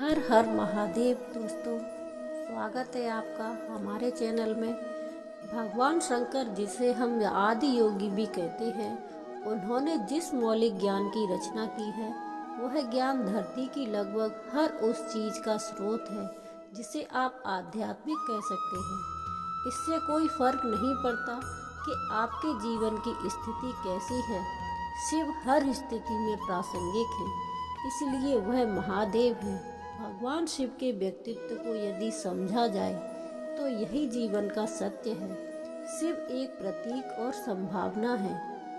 हर हर महादेव दोस्तों, स्वागत है आपका हमारे चैनल में। भगवान शंकर, जिसे हम आदि योगी भी कहते हैं, उन्होंने जिस मौलिक ज्ञान की रचना की है वह ज्ञान धरती की लगभग हर उस चीज़ का स्रोत है जिसे आप आध्यात्मिक कह सकते हैं। इससे कोई फर्क नहीं पड़ता कि आपके जीवन की स्थिति कैसी है, शिव हर स्थिति में प्रासंगिक है, इसलिए वह महादेव है। भगवान शिव के व्यक्तित्व को यदि समझा जाए तो यही जीवन का सत्य है। शिव एक प्रतीक और संभावना है।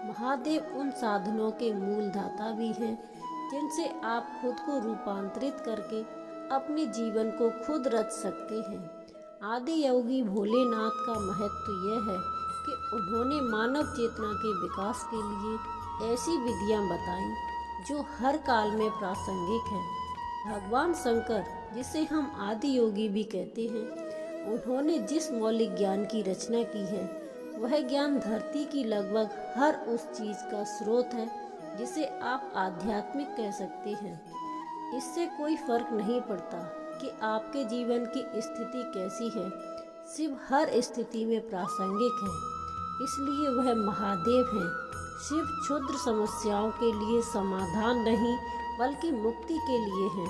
महादेव उन साधनों के मूल दाता भी हैं जिनसे आप खुद को रूपांतरित करके अपने जीवन को खुद रच सकते हैं। आदि योगी भोलेनाथ का महत्व यह है कि उन्होंने मानव चेतना के विकास के लिए ऐसी विधियां बताई जो हर काल में प्रासंगिक हैं। भगवान शंकर, जिसे हम आदि योगी भी कहते हैं, उन्होंने जिस मौलिक ज्ञान की रचना की है वह ज्ञान धरती की लगभग हर उस चीज़ का स्रोत है जिसे आप आध्यात्मिक कह सकते हैं। इससे कोई फर्क नहीं पड़ता कि आपके जीवन की स्थिति कैसी है, शिव हर स्थिति में प्रासंगिक है, इसलिए वह महादेव हैं। शिव क्षुद्र समस्याओं के लिए समाधान नहीं बल्कि मुक्ति के लिए हैं।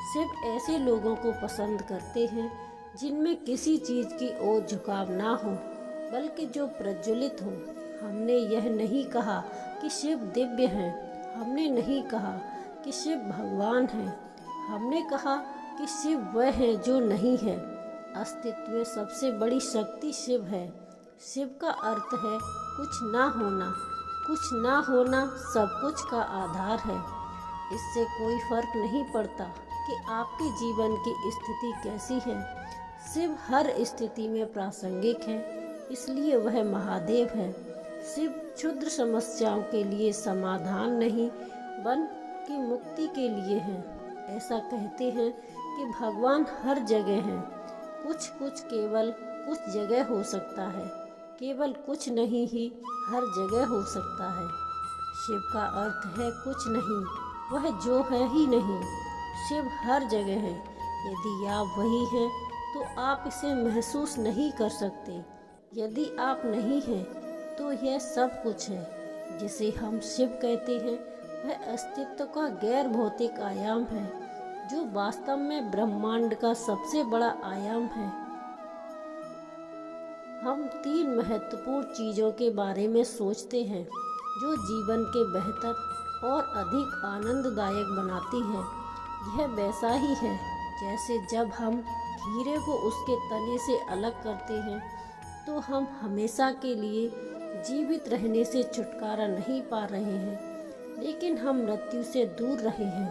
शिव ऐसे लोगों को पसंद करते हैं जिनमें किसी चीज़ की ओर झुकाव ना हो बल्कि जो प्रज्वलित हो। हमने यह नहीं कहा कि शिव दिव्य हैं, हमने नहीं कहा कि शिव भगवान हैं, हमने कहा कि शिव वह है जो नहीं है। अस्तित्व में सबसे बड़ी शक्ति शिव है। शिव का अर्थ है कुछ ना होना। कुछ ना होना सब कुछ का आधार है। इससे कोई फर्क नहीं पड़ता कि आपके जीवन की स्थिति कैसी है, शिव हर स्थिति में प्रासंगिक है, इसलिए वह महादेव है। शिव क्षुद्र समस्याओं के लिए समाधान नहीं बल्कि मुक्ति के लिए है। ऐसा कहते हैं कि भगवान हर जगह हैं। कुछ केवल कुछ जगह हो सकता है, केवल कुछ नहीं ही हर जगह हो सकता है। शिव का अर्थ है कुछ नहीं, वह जो है ही नहीं। शिव हर जगह है। यदि आप वही हैं तो आप इसे महसूस नहीं कर सकते। यदि आप नहीं हैं तो यह सब कुछ है जिसे हम शिव कहते हैं वह अस्तित्व का गैर भौतिक आयाम है जो वास्तव में ब्रह्मांड का सबसे बड़ा आयाम है। हम तीन महत्वपूर्ण चीज़ों के बारे में सोचते हैं जो जीवन के बेहतर और अधिक आनंददायक बनाती है। यह वैसा ही है जैसे जब हम हीरे को उसके तने से अलग करते हैं तो हम हमेशा के लिए जीवित रहने से छुटकारा नहीं पा रहे हैं, लेकिन हम मृत्यु से दूर रहे हैं।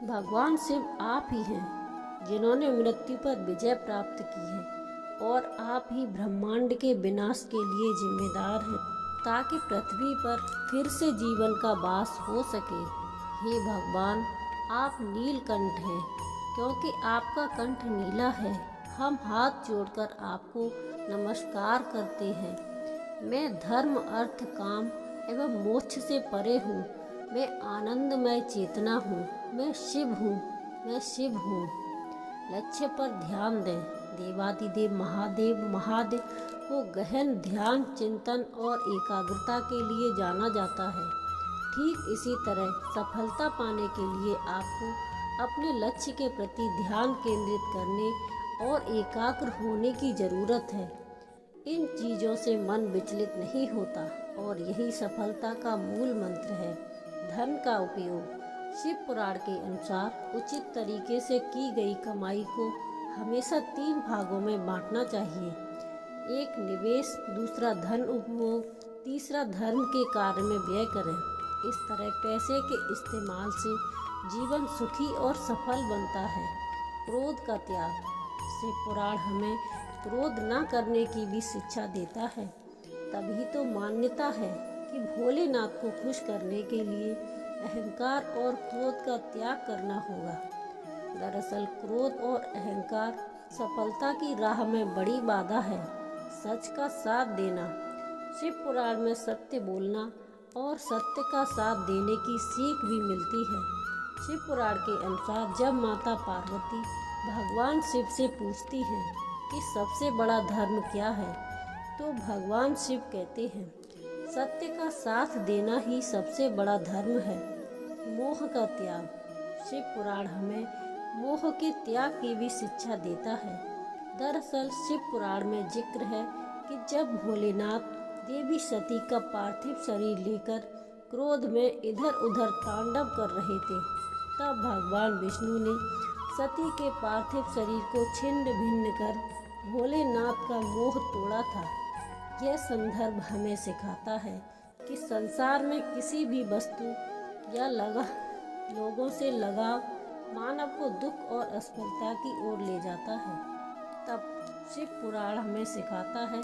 भगवान शिव आप ही हैं जिन्होंने मृत्यु पर विजय प्राप्त की है और आप ही ब्रह्मांड के विनाश के लिए जिम्मेदार हैं ताकि पृथ्वी पर फिर से जीवन का वास हो सके। हे भगवान, आप नीलकंठ हैं क्योंकि आपका कंठ नीला है। हम हाथ जोड़कर आपको नमस्कार करते हैं। मैं धर्म, अर्थ, काम एवं मोक्ष से परे हूँ। मैं आनंदमय चेतना हूँ। मैं शिव हूँ। मैं शिव हूँ। लक्ष्य पर ध्यान दें। देवादिदेव महादेव को गहन ध्यान, चिंतन और एकाग्रता के लिए जाना जाता है। ठीक इसी तरह सफलता पाने के लिए आपको अपने लक्ष्य के प्रति ध्यान केंद्रित करने और एकाग्र होने की ज़रूरत है। इन चीज़ों से मन विचलित नहीं होता और यही सफलता का मूल मंत्र है। धन का उपयोग। शिव पुराण के अनुसार उचित तरीके से की गई कमाई को हमेशा 3 भागों में बांटना चाहिए। एक निवेश, दूसरा धन उपभोग, तीसरा धर्म के कार्य में व्यय करें। इस तरह पैसे के इस्तेमाल से जीवन सुखी और सफल बनता है। क्रोध का त्याग। शिव पुराण हमें क्रोध न करने की भी शिक्षा देता है। तभी तो मान्यता है कि भोलेनाथ को खुश करने के लिए अहंकार और क्रोध का त्याग करना होगा। दरअसल क्रोध और अहंकार सफलता की राह में बड़ी बाधा है। सच का साथ देना। शिव पुराण में सत्य बोलना और सत्य का साथ देने की सीख भी मिलती है। शिव पुराण के अनुसार जब माता पार्वती भगवान शिव से पूछती हैं कि सबसे बड़ा धर्म क्या है, तो भगवान शिव कहते हैं सत्य का साथ देना ही सबसे बड़ा धर्म है। मोह का त्याग। शिव पुराण हमें मोह के त्याग की भी शिक्षा देता है। दरअसल शिव पुराण में जिक्र है कि जब भोलेनाथ देवी सती का पार्थिव शरीर लेकर क्रोध में इधर उधर तांडव कर रहे थे, तब भगवान विष्णु ने सती के पार्थिव शरीर को छिन्न भिन्न कर भोलेनाथ का मोह तोड़ा था। यह संदर्भ हमें सिखाता है कि संसार में किसी भी वस्तु या लोगों से लगाव मानव को दुख और असफलता की ओर ले जाता है। तब शिव पुराण हमें सिखाता है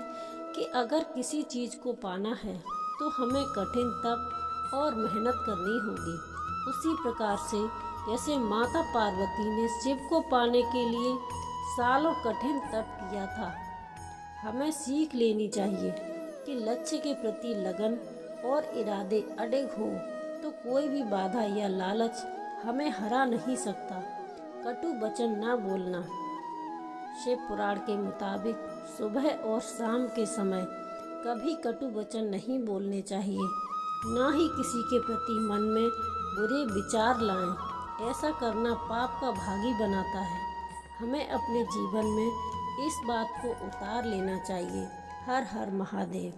कि अगर किसी चीज़ को पाना है तो हमें कठिन तप और मेहनत करनी होगी। उसी प्रकार से जैसे माता पार्वती ने शिव को पाने के लिए सालों कठिन तप किया था, हमें सीख लेनी चाहिए कि लक्ष्य के प्रति लगन और इरादे अडिग हो तो कोई भी बाधा या लालच हमें हरा नहीं सकता। कटु वचन न बोलना। शिव पुराण के मुताबिक सुबह और शाम के समय कभी कटु वचन नहीं बोलने चाहिए, ना ही किसी के प्रति मन में बुरे विचार लाएं। ऐसा करना पाप का भागी बनाता है। हमें अपने जीवन में इस बात को उतार लेना चाहिए। हर हर महादेव।